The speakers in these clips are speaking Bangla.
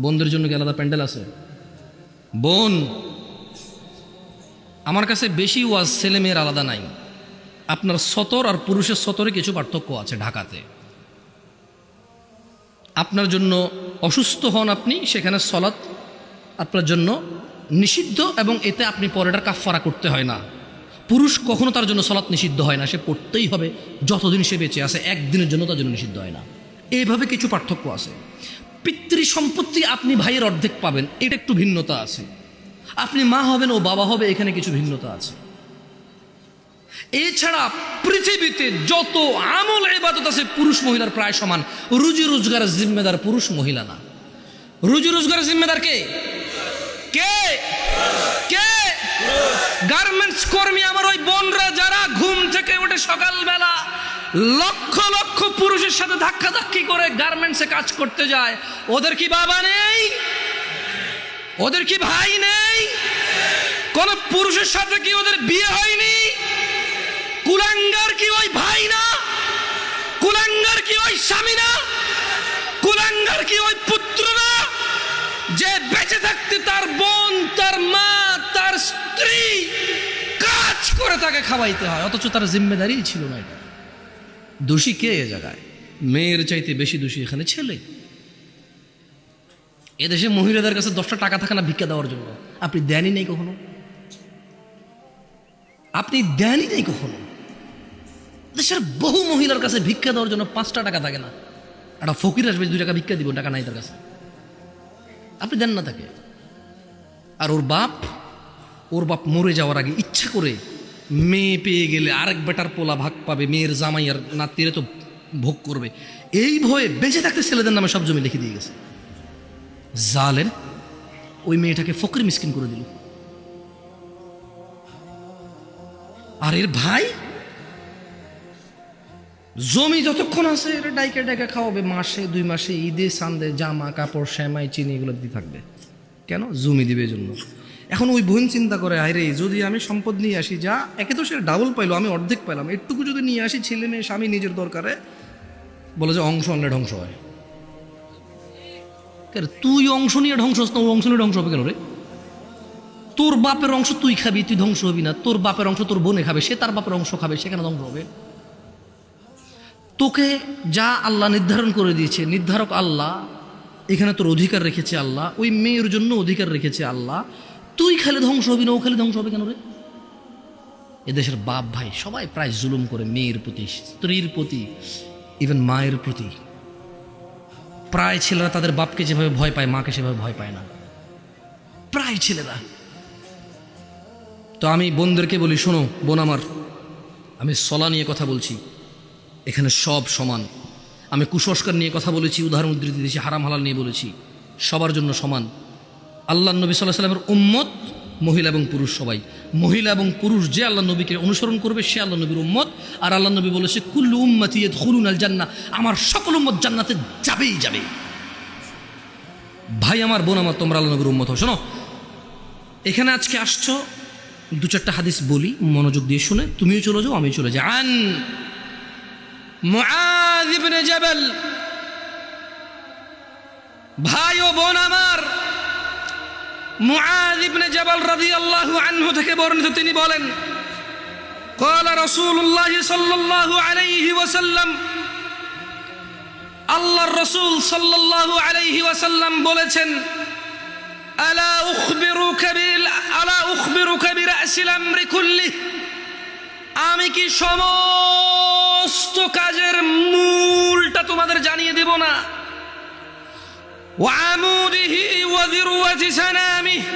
বোনদের জন্য কি আলাদা প্যান্ডেল আছে? বোন, আমার কাছে বেশি ওয়াজ ছেলে মেয়ের আলাদা নাই। আপনার সতর আর পুরুষের সতরে কিছু পার্থক্য আছে। ঢাকাতে আপনার জন্য অসুস্থ হন আপনি, সেখানে সলাৎ আপনার জন্য নিষিদ্ধ এবং এতে আপনি পরেটার কাফারা করতে হয় না। পুরুষ কখনো তার জন্য সলাৎ নিষিদ্ধ হয় না, সে পড়তেই হবে যতদিন সে বেঁচে আছে, একদিনের জন্য তার জন্য নিষিদ্ধ হয় না। এইভাবে কিছু পার্থক্য আছে। পিতৃ সম্পত্তি আপনি ভাইয়ের অর্ধেক পাবেন, এটা একটু ভিন্নতা আছে। আপনি মা হবেন ও বাবা হবে, এখানে কিছু ভিন্নতা আছে। এছাড়া পৃথিবীতে যত আমল ইবাদত আছে পুরুষ মহিলার প্রায় সমান। রুজি রোজগারের জিম্মেদার পুরুষ, মহিলা না। রুজি রোজগারের জিম্মেদার কে? কে কে? গার্মেন্টস কর্মী আমার ওই বোনরা যারা ঘুম থেকে উঠে সকালবেলা লক্ষ লক্ষ পুরুষের সাথে ধাক্কাধাক্কি করে গার্মেন্টসে কাজ করতে যায়, ওদের কি বাবা নেই? ওদের কি ভাই নেই? কোন পুরুষের সাথে কি ওদের বিয়ে হয়নি? কুলাঙ্গার কি ওই ভাই না? কুলাঙ্গার কি ওই স্বামী না? কুলাঙ্গার কি ওই পুত্র না? যে বেঁচে থাকতে তার বোন, তার মা, তার স্ত্রী কাজ করে তাকে খাওয়াইতে হয়, অথচ তার জিম্মেদারি ছিল না। এটা দোষী কে এ জায়গায়? মেয়ের চাইতে বেশি দোষী এখানে ছেলে। এদেশে মহিলাদের কাছে 10টা টাকা থাকে না ভিক্ষা দেওয়ার জন্য? আপনি দেনই নেই কখনো? আপনি দেনই নেই কখনো? দেশের বহু মহিলার কাছে ভিক্ষা দেওয়ার জন্য 5টা টাকা থাকে না। একটা ফকির আসবে 2 টাকা ভিক্ষা দিব, টাকা নাই তার কাছে, আপনি দেন না তাকে। আর ওর বাপ মরে যাওয়ার আগে ইচ্ছা করে মেয়ে পেয়ে গেলে আরেক বেটার পোলা ভাগ পাবে, মেয়ের জামাই আর নাতিরে তো ভোগ করবে, এই ভয়ে বেঁচে থাকতে ছেলেদের নামে সব জমি লিখে দিয়ে গেছে। জালেম ওই মেয়েটাকে ফকির মিসকিন করে দিল। আর এর ভাই জমি যতক্ষণ আছে এটা ডাইকে ডাইকে খাওয়াবে, মাসে 2 মাসে ঈদে সান্দে জামা কাপড় সেমাই চিনি এগুলো দিয়ে থাকবে। কেন? জমি দিবে জন্য। এখন ওই বোন চিন্তা করে, আরে যদি আমি সম্পদ নিয়ে আসি, যা একে তো সে ডাবল পাইলো, আমি অর্ধেক পাইলাম, একটুকু যদি নিয়ে আসি, ছেলে মেয়ে স্বামী নিজের দরকারে, বলে যে অংশ আনলে ধ্বংস হয়। তুই অংশ নিয়ে ধ্বংস হস না, ও অংশ নিয়ে ধ্বংস হবে কেন রে? তোর বাপের অংশ তুই খাবি, তুই ধ্বংস হবি না। তোর বাপের অংশ তোর বোনে খাবে, সে তার বাপের অংশ খাবে, সেখানে ধ্বংস হবে। তোকে যা আল্লাহ নির্ধারণ করে দিয়েছে, নির্ধারক আল্লাহ, এখানে তোর অধিকার রেখেছে আল্লাহ, ওই মেয়ের জন্য অধিকার রেখেছে আল্লাহ। তুই খালি ধ্বংস হবি না, ও খালি ধ্বংস হবে কেন রে? এদেশের বাপ ভাই সবাই প্রায় জুলুম করে মেয়ের প্রতি, স্ত্রীর প্রতি, ইভেন মায়ের প্রতি। প্রায় ছেলেরা তাদের বাপকে যেভাবে ভয় পায়, মাকে সেভাবে ভয় পায় না, প্রায় ছেলেরা। তো আমি বোনদেরকে বলি, শোনো বোন আমার, আমি সলা নিয়ে কথা বলছি, এখানে সব সমান। আমি কুসংস্কার নিয়ে কথা বলেছি, উদাহরণ উদ্ধৃতি দিয়েছি, হারাম হালাল নিয়ে বলেছি, সবার জন্য সমান। আল্লাহ নবী সাল্লাল্লাহু আলাইহি ওয়াসাল্লামের উম্মত মহিলা এবং পুরুষ সবাই। মহিলা এবং পুরুষ যে আল্লাহ নবীকে অনুসরণ করবে সে আল্লাহ নবীর উম্মত। আর আল্লাহ নবী বলেছে, কুল্লু উম্মতি ইয়াদখুলুনাল জান্নাহ, আমার সকল উম্মত জান্নাতে যাবেই যাবে। ভাই আমার, বোন আমার, তোমরা আল্লাহ নবীর উম্মত হও। শোনো, এখানে আজকে আসছো, 2-4টা হাদিস বলি, মনোযোগ দিয়ে শুনে তুমিও চলে যাও, আমিও চলে যাই। আন মুআয ইবনে জাবাল, ভাই ও বোন আমার, মুআয ইবনে জাবাল রাদিয়াল্লাহু আনহু থেকে বর্ণিত, তিনি বলেন, قال رسول الله صلى الله عليه وسلم, আল্লাহর রাসূল সাল্লাল্লাহু আলাইহি ওয়াসাল্লাম বলেছেন, আলা উখবিরুকা বিরাসিল আমরি কুল্লিহি, আমি কি সমস্ত কাজের মূলটা তোমাদের জানিয়ে দেব না? ওয়া আমুদিহি ওয়া যিরওয়াতি সানামিহি,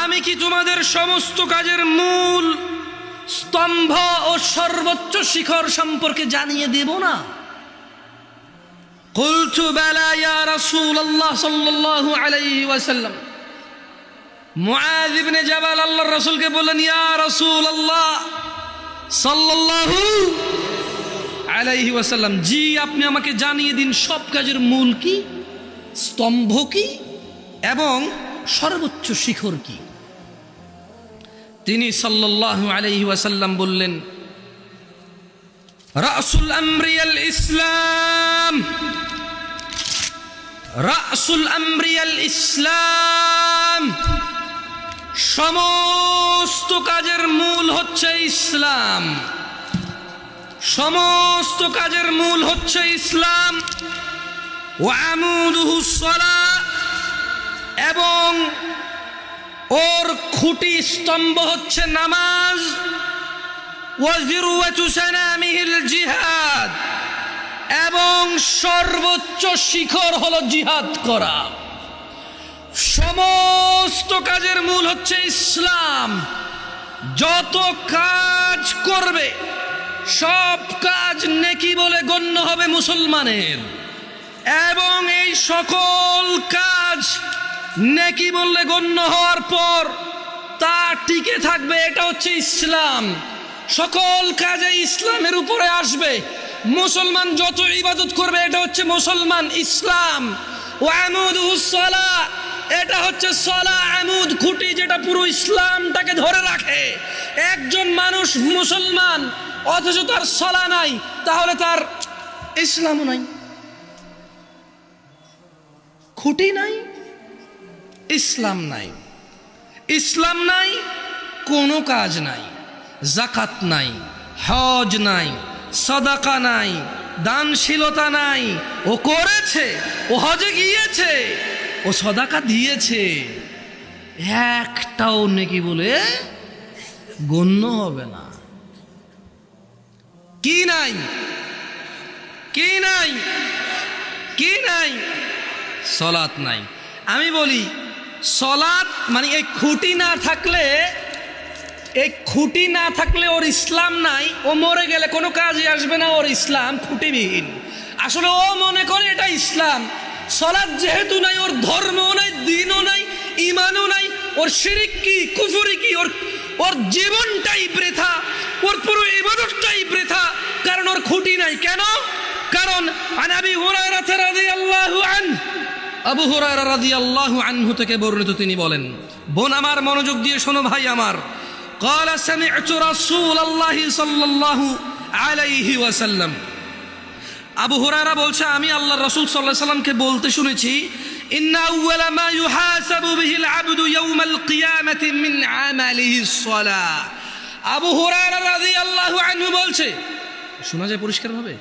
আমি কি তোমাদের সমস্ত কাজের মূল, স্তম্ভ ও সর্বোচ্চ শিখর সম্পর্কে জানিয়ে দেব না? কুলতু বালা ইয়া রাসূলুল্লাহ সাল্লাল্লাহু আলাইহি ওয়াসাল্লাম। মুআয ইবনে জাবাল আল্লাহর রাসূলকে বললেন, ইয়া রাসূলুল্লাহ সাল্লাল্লাহু আলাইহি ওয়াসাল্লাম, জি আপনি আমাকে জানিয়ে দিন সব কাজের মূল কি, স্তম্ভ কি এবং সর্বোচ্চ শিখর কি। তিনি সাল্লাল্লাহু আলাইহি ওয়াসাল্লাম বললেন, রাসুল আমরি আল ইসলাম, রাসুল আমরিয়াল ইসলাম, সমস্ত কাজের মূল হচ্ছে ইসলাম, সমস্ত কাজের মূল হচ্ছে ইসলাম। ওয়া আমুদুহুস সালাহ, এবং ওর খুঁটি স্তম্ভ হচ্ছে নামাজ। ওয়া যিরওয়াতু সানামিহিল জিহাদ, এবং সর্বোচ্চ শিখর হলো জিহাদ করা। সমস্ত কাজের মূল হচ্ছে ইসলাম। যত কাজ করবে সব কাজ নেকি বলে গণ্য হবে মুসলমানের, এবং এই সকল কাজ নেকি বললে গণ্য হওয়ার পর তা টিকে থাকবে। এটা হচ্ছে ইসলাম। সকল কাজে ইসলামের উপরে আসবে। মুসলমান যত ইবাদত করবে এটা হচ্ছে মুসলমান, ইসলাম। ওয়া আমুদুহুস সালাহ, এটা হচ্ছে সালাহ, আমুদ খুঁটি, যেটা পুরো ইসলামটাকে ধরে রাখে। একজন মানুষ মুসলমান অথচ তার সালাহ নাই, তাহলে তার ইসলামও নাই। খুঁটি নাই, ইসলাম নাই। ইসলাম নাই, কোনো কাজ নাই। যাকাত নাই, হজ নাই, সাদাকা নাই, দানশীলতা নাই। ও করেছে, ও হজে গিয়েছে, ও সাদাকা দিয়েছে, একটাও নেকি বলে গণ্য হবে না। কি নাই? কি নাই? কি নাই? সলাত নাই। আমি বলি সলাত মানে এই খুঁটি না থাকলে, এই খুঁটি না থাকলে ওর ইসলাম নাই। ও মরে গেলে কোনো কাজে আসবে না, ওর ইসলাম খুঁটিবিহীন। আসলে ও মনে করে এটা ইসলাম। সলাত যেহেতু নাই, ওর ধর্মও নাই, দ্বীনও নাই, ঈমানও নাই। ওর শিরক কি, কুফরি কি, ওর জীবনটাই বৃথা, ওর পুরো ইবাদতটাই বৃথা, কারণ ওর খুঁটি নাই। কেন? কারণ আন আবি হুরায়রা রাদিয়াল্লাহু আনহু, আবু হুরায়রা রাদিয়াল্লাহু আনহু থেকে বর্ণিত, তিনি বলেন, বোন আমার মনোযোগ দিয়ে শোনো, ভাই আমার, قال سمعت رسول الله صلى الله عليه وسلم, আবু হুরায়রা বলছে, আমি আল্লাহর রাসূল সাল্লাল্লাহু আলাইহি ওয়াসাল্লামকে বলতে শুনেছি, ইন্না আউওয়ালা মা ইউহাসাবু বিহিল আবদু ইয়াউমাল কিয়ামাতি মিন আমালিহিস সালাহ। আবু হুরায়রা রাদিয়াল্লাহু আনহু বলছে, শোনা যায় পরিষ্কারভাবে?